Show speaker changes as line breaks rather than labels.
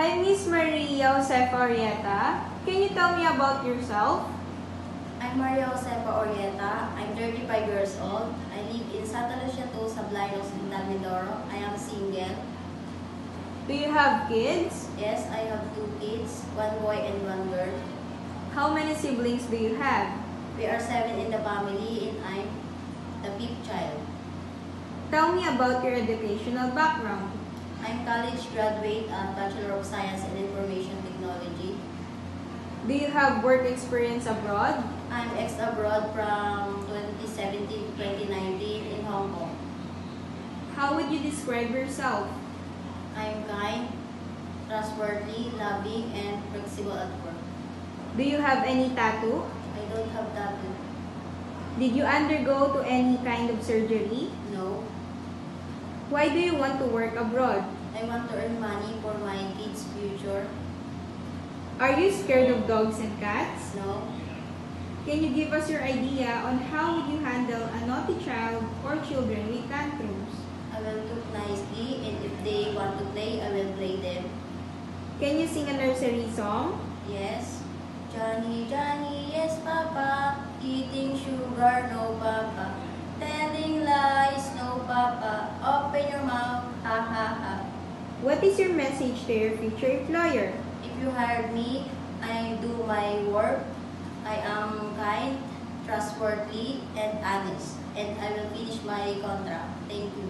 Hi, Miss Maria Josefa Orieta. Can you tell me about yourself?
I'm Maria Josefa Orieta. I'm 35 years old. I live in Santa Lucia 2, Sablayos, Intal Mindoro. I am single.
Do you have kids?
Yes, I have 2 kids, 1 boy and 1 girl.
How many siblings do you have?
We are 7 in the family and I'm the 5th child.
Tell me about your educational background.
I'm college graduate at Bachelor of Science in Information Technology.
Do you have work experience abroad?
I'm ex-abroad from 2017 to 2019 in Hong Kong.
How would you describe yourself?
I'm kind, trustworthy, loving, and flexible at work.
Do you have any tattoo?
I don't have tattoo.
Did you undergo to any kind of surgery?
No.
Why do you want to work abroad?
I want to earn money for my kids' future.
Are you scared of dogs and cats?
No.
Can you give us your idea on how would you handle a naughty child or children with tantrums?
I will cook nicely, and if they want to play, I will play them.
Can you sing a nursery song?
Yes. Johnny, Johnny, yes, Papa. Eating sugar, no, Papa. Telling lies, no, Papa. Open your mouth, ha, ha, ha.
What is your message to your future employer?
If you hired me, I do my work. I am kind, trustworthy, and honest. And I will finish my contract. Thank you.